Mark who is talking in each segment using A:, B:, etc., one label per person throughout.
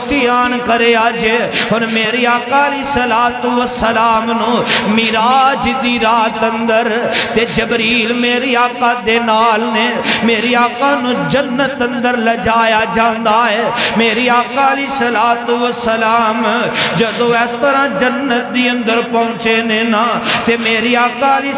A: دھیان کرے آجے اور میری آقا علیہ السلام نو میراج دی رات اندر تے جبریل میری آقا دے نال نے میری آقا نو جنت اندر لجایا جاندہ ہے میری آقا علیہ السلام جدو اس طرح جنت دی اندر پہنچے نے نا تے میری آقا علیہ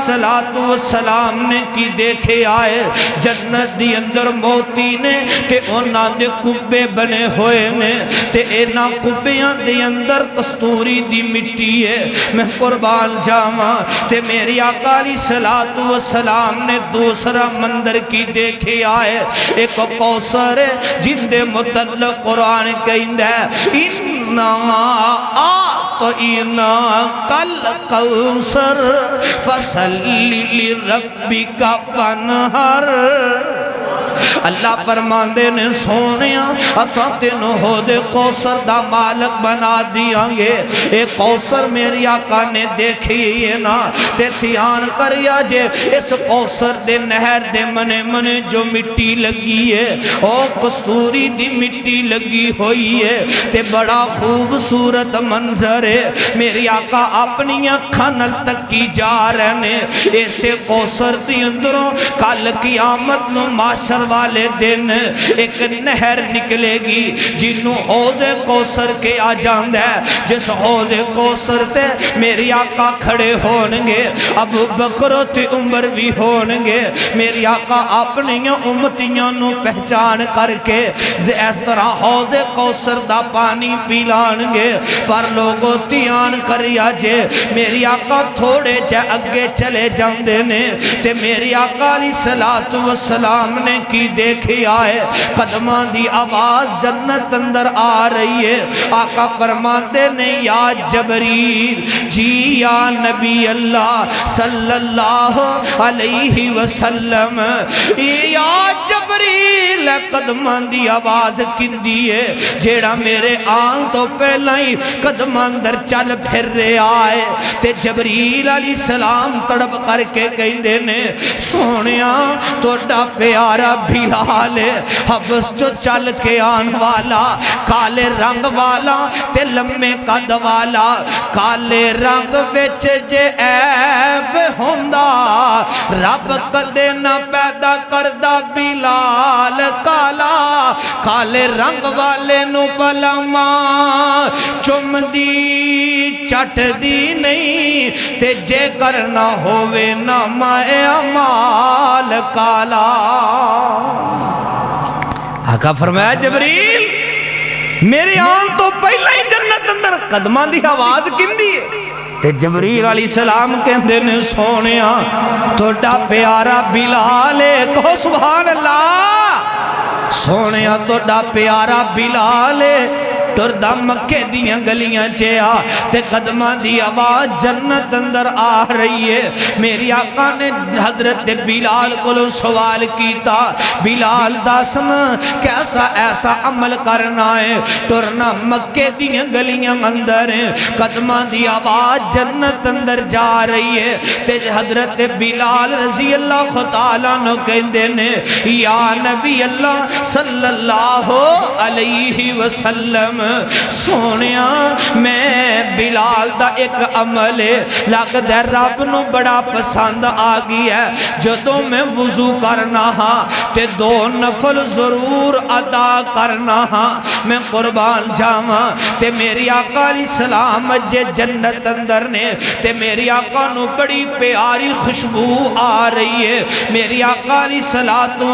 A: السلام نے کی دیکھے آئے جنت دی اندر موتی نے تے انہاں دے کبے بنے ہوئے نے تے اینا کبیاں دے اندر کستوری دی مٹی ہے میں قربان جاواں تے میری آقا علیہ السلام نے دوسرا مندر کی دیکھے آئے ایک کوثر ہے جن دے متعلق قرآن کہندہ ہے اِنَّا کل کوثر فصلی لربک وانحر اللہ فرماندے نے سونیا اساں تینو ہو دے کوثر دا مالک بنا دیاں گے ایک کوثر میری آقا نے دیکھی ہے نا تے دھیان کریا جے اس کوثر دے نہر دے منے جو مٹی لگی ہے او کستوری دی مٹی لگی ہوئی ہے تے بڑا خوبصورت منظر ہے میری آقا اپنی کھنل تک کی جا رہنے ایسے کوثر دی اندروں کل قیامت نو معاشر والے دن ایک نہر نکلے گی جنہوں حوض کوثر کے آ جاندہ ہے جس حوض کوثر تے میری آقا کھڑے ہونگے ابو بکر تے عمر بھی ہونگے میری آقا اپنی امتیاں نو پہچان کر کے اس طرح حوض کوثر دا پانی پیلانگے پر لوگوں تیان کریا جے میری آقا تھوڑے جے اگے چلے جاندے نے تے میری آقا علیہ السلام نے کی دیکھے آئے قدمان دی آواز جنت اندر آ رہی ہے آقا فرماتے نے یا جبریل جی یا نبی اللہ صلی اللہ علیہ وسلم یا جبریل قدمان دی آواز کندی ہے جیڑا میرے آن تو پہلا ہی قدمان در چل پھر رہے آئے تے جبریل علیہ السلام تڑپ کر کے کہندے نے سونیا توڑا پیارا بلال حبس جو چل کے آن والا کالے رنگ والا تے لمے قد والا کالے رنگ وچ جے عیب ہوندہ رب کدے نہ پیدا کردہ بلال کالا کالے رنگ والے نو بلا ماں چم دی چٹ دی نہیں تے جے کرنا ہووے نہ مائے امال کالا آقا فرمایا جبریل میری آن تو پہلا ہی جنت اندر قدمان دی آواز کندی ہے تے جبریل علیہ السلام کہندے نے سونیا توڑا پیارا بلال ہے کہو سبحان اللہ سونیا توڑا پیارا بلال ہے ٹردہ مکے دیاں گلیاں چیا تے قدمہ دی آواز جنت اندر آ رہی ہے میری آقا نے حضرت بلال کو سوال کیتا بلال داسن کیسا ایسا عمل کرنا ہے ٹرنا مکے دیاں گلیاں اندر ہیں قدمہ دی آواز جنت اندر جا رہی ہے تے حضرت بلال رضی اللہ تعالیٰ نو کہندے نے یا نبی اللہ صلی اللہ علیہ وسلم سونیا میں بلال دا ایک عمل لگ دے رب نو بڑا پسند آگی ہے جدوں میں وضو کرنا ہاں تے 2 نفل ضرور ادا کرنا ہاں میں قربان جاواں تے میری آقا علیہ السلام جے جنت اندر نے تے میری آقا نو بڑی پیاری خوشبو آ رہی ہے میری آقا علیہ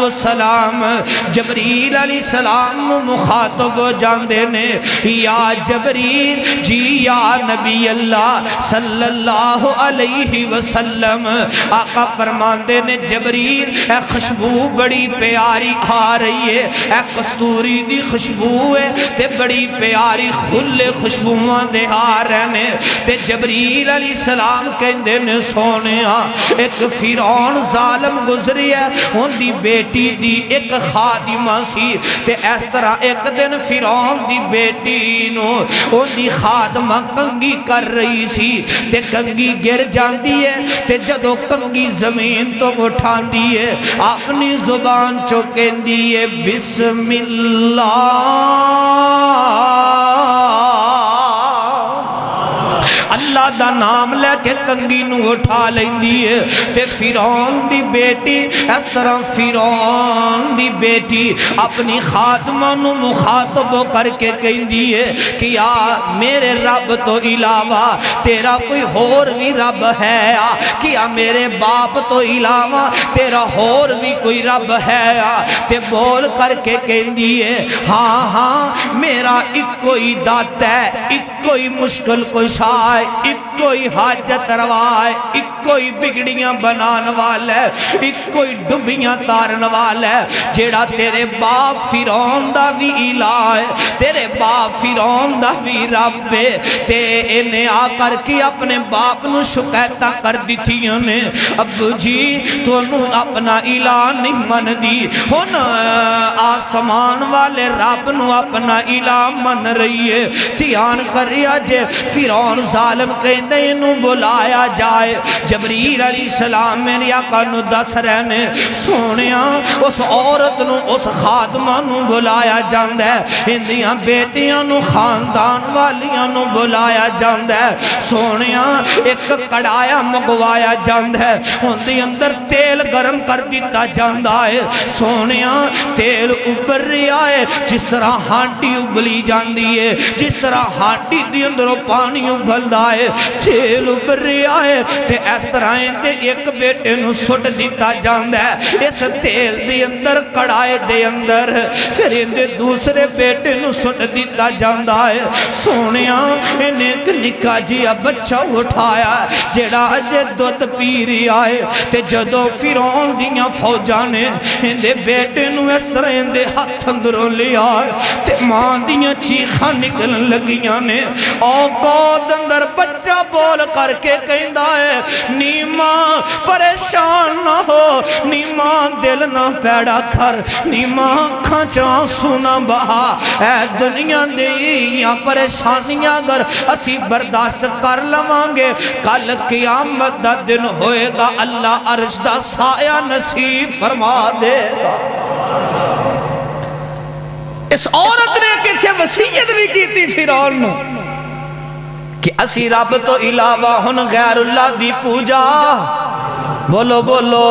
A: السلام جبریل علیہ السلام مخاطب ہو جاندے نے یا جبریل جی یا نبی اللہ صلی اللہ علیہ وسلم آقا فرماندے نے جبریل اے خوشبو بڑی پیاری آ رہی ہے اے کستوری دی خوشبو ہے تے بڑی پیاری کھلے خوشبوان دے آ رہنے تے جبریل علیہ السلام کہندے نے سونیا ایک فرعون ظالم گزری ہے ان دی بیٹی دی ایک خادمہ سی تے اس طرح ایک دن فرعون دی بیٹی نو ان دی خادمہ کنگی کر رہی سی تے کنگی گر جاندی ہے تے جدو کنگی زمین تو اٹھان دی ہے اپنی زبان چکیں دی ہے بسم اللہ دا نام لے کے کنگی نو اٹھا لیندی ہے تے فرعون دی بیٹی اس طرح فرعون دی بیٹی اپنی خاتمہ نو مخاطب کر کے کہندی ہے کہ یا میرے رب تو علاوہ تیرا کوئی اور بھی رب ہے کیا میرے باپ تو علاوہ تیرا اور بھی کوئی رب ہے تے بول کر کے کہندی ہے ہاں ہاں میرا ایک کوئی دات ہے ایک کوئی مشکل کشا ہے ایک کوئی حاجت روا ہے ایک کوئی بگڑیاں بنان والا ہے ایک کوئی ڈبیاں تارن والا ہے جیڑا تیرے باپ فرعون دا بھی الہ ہے تیرے باپ فرعون دا بھی رب ہے تے انہیں آ کر کے اپنے باپ نو شکایتاں کر دیتیاں نے ابو جی تو انہوں اپنا الہ نہیں من دی ہن آسمان والے رب نو اپنا الہ من رہی ہے تیان کریا جے فرعون ظالم کہندے انہوں بلایا جائے جبریل علیہ السلام میری آقا نو دس رہنے سونیاں اس عورت نو اس خادمہ نو بلایا جاندہ ہے ہندیاں بیٹیاں نو خاندان والیاں نو بلایا جاندہ ہے سونیاں ایک کڑایا مگوایا جاندہ ہے ہندی اندر تیل گرم کر دیتا جاندہ ہے سونیاں تیل اوپر رہا ہے جس طرح ہانٹی ابلی جاندی ہے جس طرح ہانٹی دی اندروں پانی ابلدا ہے تیل اوپر رہا ہے تے اس طرح دے ایک بیٹے نو سٹ دیتا جاندہ ہے اس تیل دی اندر کڑائے دے اندر پھر اندے دوسرے بیٹے نو سٹ دیتا جاندہ ہے سونیاں انہیں ایک نکا جیا بچہ اٹھایا جیڑا اجے دوت پیری آئے تے جدو فرعون دیاں فوجانے اندے بیٹے نو اس طرح اندے ہاتھ اندروں لے آئے تے ماں دیاں چیخاں نکلن لگیاں نے او گود اندر بچہ بول کر کے کہندہ ہے نیماں پریشان نہ ہو نیماں دل نہ پیڑا کر نیماں کھانچاں سونا بہا اے دنیا دیاں پریشانیاں اگر اسی برداشت کر لمانگے کل قیامت دا دن ہوئے گا اللہ عرش دا سایہ نصیب فرما دے گا اس عورت نے کچھ وسیعت بھی کی تھی فرعون نو کہ اسی رب تو علاوہ ہن غیر اللہ دی پوجا بولو بولو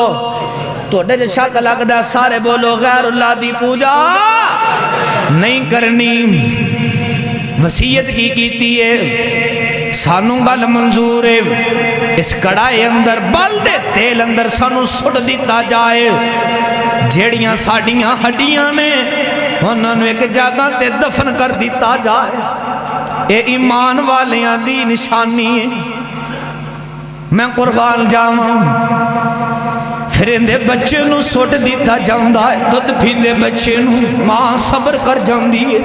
A: تو ڈے شک لگ دا سارے بولو غیر اللہ دی پوجا نہیں کرنی وسیعت کی کیتی ہے سانو گل منظور ہے اس کڑائے اندر بل دے تیل اندر سانو سٹ دیتا جائے جیڑیاں ساڑیاں ہڈیاں نے انہوں نے ایک جگہ تے دفن کر دیتا جائے اے ایمان والیاں دی نشانی ہے میں قربان جاواں پھر اندے بچے نو سٹ دیتا جاندہ ہے دودھ پیندے بچے نو ماں صبر کر جاندی ہے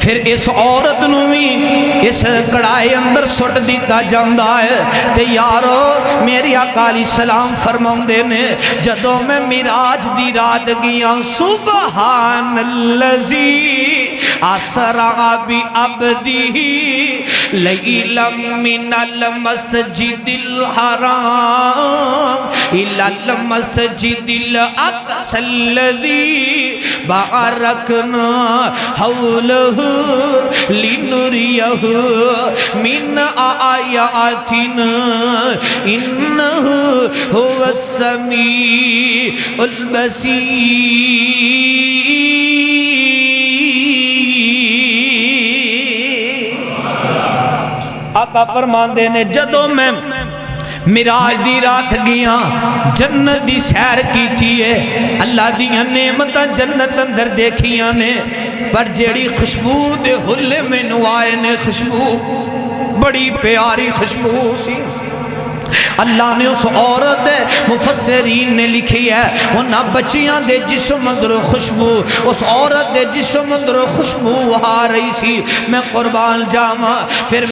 A: پھر اس عورت نو بھی اس کڑائے اندر سٹ دیتا جاندہ ہے تے یارو میری آقا علیہ السلام فرماؤں دینے جدو میں میراج دی رات گیا سبحان اللذی اسرا بی عبدی لیلا من المسجد الحرام الى المسجد الاقصى الذي باركنا حوله لنريه من آياتنا إنه هو السميع البصير آقا فرمان دینے جدو میں میراج دی رات گیا جنت دی سیر کی تھی ہے اللہ دیاں نعمتاں جنت اندر دیکھیاں نے پر جیڑی خوشبو دے حلے میں نوائے نے خوشبو بڑی پیاری خوشبو سی اللہ نے اس عورت مفسرین نے لکھی ہے انہاں بچیاں دے جسم اندر خوشبو اس عورت دے جسم اندر خوشبو آ رہی سی میں قربان جاواں پھر